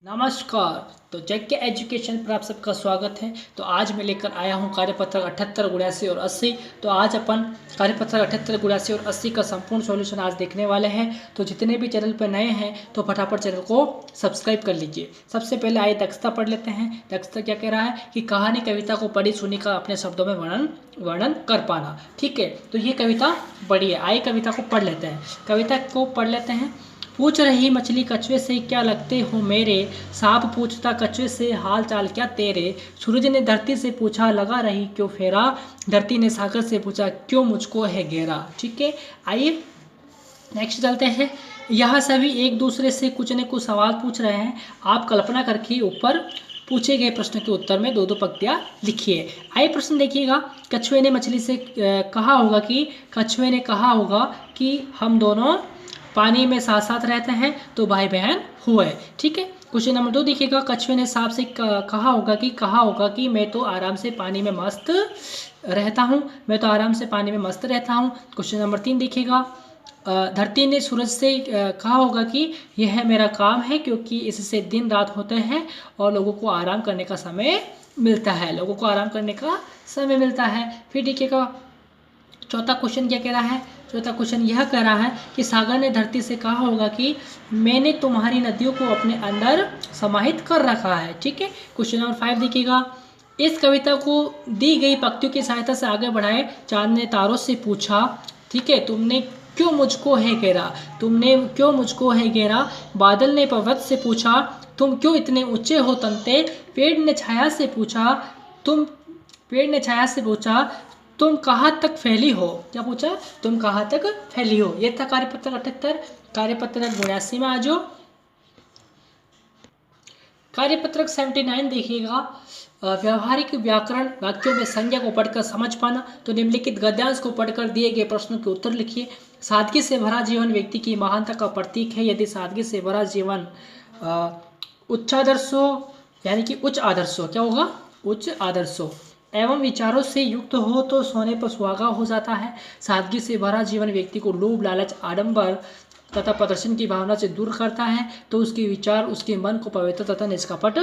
नमस्कार। तो जेके एजुकेशन पर आप सबका स्वागत है। तो आज मैं लेकर आया हूँ कार्यपत्र 78, 82 और 80। तो आज अपन कार्यपत्र 78, 82 और 80 का संपूर्ण सॉल्यूशन आज देखने वाले हैं। तो जितने भी चैनल पर नए हैं तो फटाफट चैनल को सब्सक्राइब कर लीजिए। सबसे पहले आइए दक्षता पढ़ लेते हैं। दक्षता क्या कह रहा है कि कहानी कविता को पढ़ी सुनी का अपने शब्दों में वर्णन कर पाना। ठीक है, तो ये कविता बड़ी है। आइए कविता को पढ़ लेते हैं। कविता को पढ़ लेते हैं। पूछ रही मछली कछुए से क्या लगते हो मेरे, सांप पूछता कछुए से हाल चाल क्या तेरे। सूरज ने धरती से पूछा लगा रही क्यों फेरा, धरती ने सागर से पूछा क्यों मुझको है घेरा। ठीक है, आइए नेक्स्ट चलते हैं। यह सभी एक दूसरे से कुछ न कुछ सवाल पूछ रहे हैं। आप कल्पना करके ऊपर पूछे गए प्रश्न के उत्तर में दो दो पंक्तियाँ लिखिए। आइए प्रश्न देखिएगा। कछुए ने मछली से कछुए ने कहा होगा कि हम दोनों पानी में साथ साथ रहते हैं तो भाई बहन हुए। ठीक है, क्वेश्चन नंबर 2 देखिएगा। कछुए ने सांप से कहा होगा कि मैं तो आराम से पानी में मस्त रहता हूँ, मैं तो आराम से पानी में मस्त रहता हूँ। क्वेश्चन नंबर 3 देखिएगा। धरती ने सूरज से कहा होगा कि यह मेरा काम है क्योंकि इससे दिन रात होते हैं और लोगों को आराम करने का समय मिलता है, फिर देखिएगा चौथा क्वेश्चन क्या कह रहा है। चौथा क्वेश्चन यह कह रहा है कि सागर ने धरती से कहा होगा कि मैंने तुम्हारी नदियों को अपने अंदर समाहित कर रखा है। ठीक है, क्वेश्चन नंबर 5 देखिएगा। इस कविता को दी गई पंक्तियों की सहायता से आगे बढ़ाए। चांद ने तारों से पूछा, ठीक है, तुमने क्यों मुझको है घेरा। बादल ने पर्वत से पूछा तुम क्यों इतने ऊंचे हो तनते। पेड़ ने छाया से पूछा तुम कहाँ तक फैली हो। क्या पूछा? तुम कहाँ तक फैली हो। ये था कार्यपत्र 78। कार्यपत्र 82 में आ जाओ। कार्यपत्रक 79 देखिएगा। व्यवहारिक व्याकरण वाक्यों में संज्ञा को पढ़कर समझ पाना। तो निम्नलिखित गद्यांश को पढ़कर दिए गए प्रश्नों के उत्तर लिखिए। सादगी से भरा जीवन व्यक्ति की महानता का प्रतीक है। यदि सादगी से भरा जीवन उच्च आदर्शों यानी कि उच्च आदर्शों क्या होगा? उच्च आदर्शों एवं विचारों से युक्त हो तो सोने पर सुहागा हो जाता है। सादगी से भरा जीवन व्यक्ति को लोभ, लालच, आडंबर तथा प्रदर्शन की भावना से दूर करता है तो उसके विचार उसके मन को पवित्र तथा निष्कपट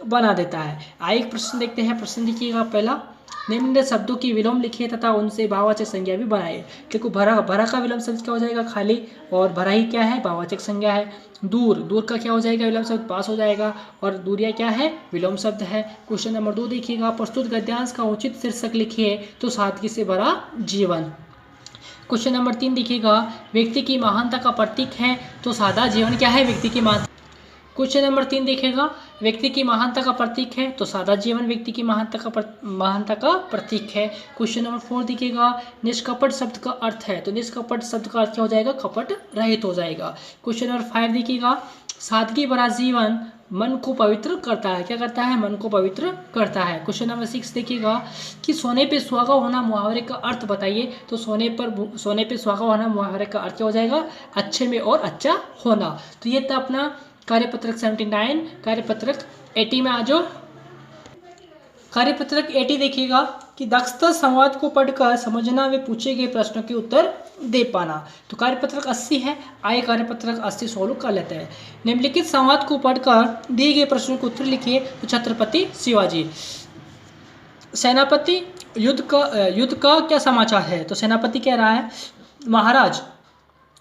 बना देता है। आइए एक प्रश्न देखते हैं। प्रश्न देखिएगा पहला। निम्न शब्दों की विलोम लिखिए तथा उनसे भाववाचक संज्ञा भी बनाइए। क्योंकि भरा का विलोम शब्द क्या हो जाएगा? खाली। और भरा ही क्या है? भाववाचक संज्ञा है। दूर का क्या हो जाएगा? विलोम शब्द पास हो जाएगा। और दूरिया क्या है? विलोम शब्द है। क्वेश्चन नंबर 2 देखिएगा। प्रस्तुत गद्यांश का उचित शीर्षक लिखिए। तो सादगी से भरा जीवन। क्वेश्चन नंबर 3 देखिएगा। व्यक्ति की महानता का प्रतीक है तो सादा जीवन क्या है? व्यक्ति की महानता। क्वेश्चन नंबर 3 देखिएगा। व्यक्ति की महानता का प्रतीक है तो सादा जीवन व्यक्ति की महानता का प्रतीक है। क्वेश्चन नंबर 4 देखिएगा। निष्कपट शब्द का अर्थ है तो निष्कपट शब्द का अर्थ क्या हो जाएगा? कपट रहित हो जाएगा। क्वेश्चन नंबर 5 देखिएगा। सादगी भरा जीवन मन को पवित्र करता है। क्या करता है? मन को पवित्र करता है। क्वेश्चन नंबर 6 देखिएगा कि सोने पे सुहागा होना मुहावरे का अर्थ बताइए। तो सोने पे सुहागा होना मुहावरे का अर्थ क्या हो जाएगा? अच्छे में और अच्छा होना। तो ये था अपना कार्यपत्रक 79। कार्यपत्रक 80 में आ जाओ। कार्यपत्रक 80 देखिएगा कि दक्षता संवाद को पढ़कर समझना व पूछे गए प्रश्नों के उत्तर दे पाना। तो कार्यपत्रक 80 है। आइए कार्यपत्रक 80 सोल्व कर लेते हैं। निम्नलिखित संवाद को पढ़कर दिए गए प्रश्नों के उत्तर लिखिए। तो छत्रपति शिवाजी। सेनापति युद्ध का क्या समाचार है? तो सेनापति कह रहा है महाराज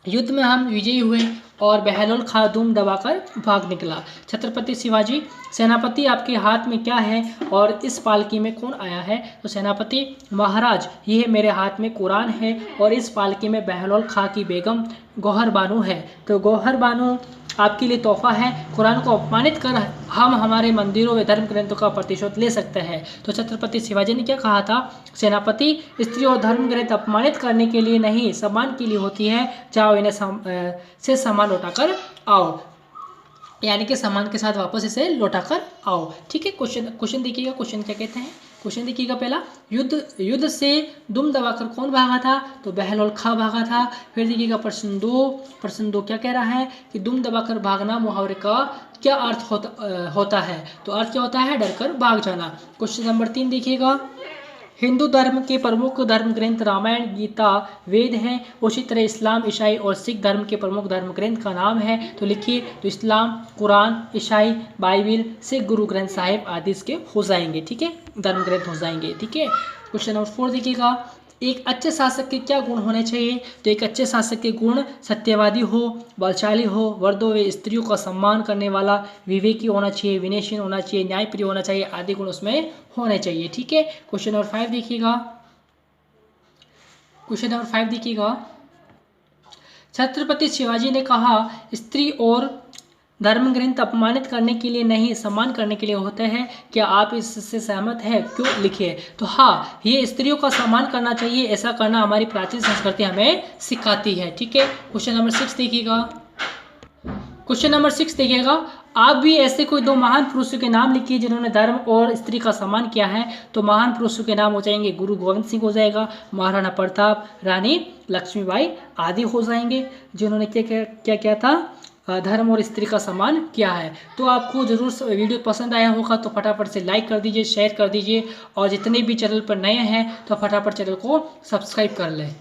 युद्ध में हम विजयी हुए और बहलोल खा दुम दबाकर भाग निकला। छत्रपति शिवाजी सेनापति आपके हाथ में क्या है और इस पालकी में कौन आया है? तो सेनापति महाराज ये मेरे हाथ में कुरान है और इस पालकी में बहलोल खा की बेगम गौहर बानो है। तो गौहर बानो आपके लिए तोहफा है। कुरान को अपमानित कर हम हमारे मंदिरों व धर्म ग्रंथों का प्रतिशोध ले सकते हैं। तो छत्रपति शिवाजी ने क्या कहा था? सेनापति स्त्री और धर्म ग्रंथ अपमानित करने के लिए नहीं सम्मान के लिए होती है। जाओ इन्हें से सम्मान लौटाकर आओ, यानी कि सम्मान के साथ वापस इसे लौटाकर आओ। ठीक है, क्वेश्चन देखिएगा। क्वेश्चन क्या कहते हैं? क्वेश्चन देखिएगा पहला। युद्ध से दुम दबाकर कौन भागा था? तो बहलोल खा भागा था। फिर देखिएगा प्रश्न 2 क्या कह रहा है कि दुम दबाकर भागना मुहावरे का क्या अर्थ होता है? तो अर्थ क्या होता है? डरकर भाग जाना। क्वेश्चन नंबर 3 देखिएगा। हिंदू धर्म के प्रमुख धर्म ग्रंथ रामायण, गीता, वेद हैं। उसी तरह इस्लाम, ईसाई और सिख धर्म के प्रमुख धर्म ग्रंथ का नाम है। तो लिखिए, तो इस्लाम, कुरान, ईसाई, बाइबिल, सिख गुरु ग्रंथ साहिब आदि इसके हो जाएंगे। ठीक है, धर्म ग्रंथ हो जाएंगे। ठीक है, क्वेश्चन नंबर 4 देखिएगा, एक अच्छे शासक के क्या गुण होने चाहिए? तो एक अच्छे शासक के गुण सत्यवादी हो, बलशाली हो, वर्दों व स्त्रियों का सम्मान करने वाला, विवेकी होना चाहिए, विनयशील होना चाहिए, न्यायप्रिय होना चाहिए, आदि गुण उसमें होने चाहिए। ठीक है, क्वेश्चन नंबर 5 देखिएगा। क्वेश्चन नंबर 5 देखिएगा, छत्रपति शिवाजी ने कहा, स्त्री और धर्म ग्रंथ अपमानित करने के लिए नहीं, सम्मान करने के लिए होते हैं। क्या आप इससे सहमत हैं? क्यों? लिखिए। तो हाँ, ये स्त्रियों का सम्मान करना चाहिए, ऐसा करना हमारी प्राचीन संस्कृति हमें सिखाती है। ठीक है, क्वेश्चन नंबर 6 देखिएगा। क्वेश्चन नंबर 6 देखिएगा, आप भी ऐसे कोई 2 महान पुरुषों के नाम लिखिए जिन्होंने धर्म और स्त्री का सम्मान किया है। तो महान पुरुषों के नाम हो जाएंगे, गुरु गोविंद सिंह हो जाएगा, महाराणा प्रताप, रानी लक्ष्मीबाई आदि हो जाएंगे, जिन्होंने क्या किया था, धर्म और स्त्री का सम्मान किया है। तो आपको जरूर वीडियो पसंद आया होगा तो फटाफट से लाइक कर दीजिए, शेयर कर दीजिए, और जितने भी चैनल पर नए हैं तो फटाफट चैनल को सब्सक्राइब कर लें।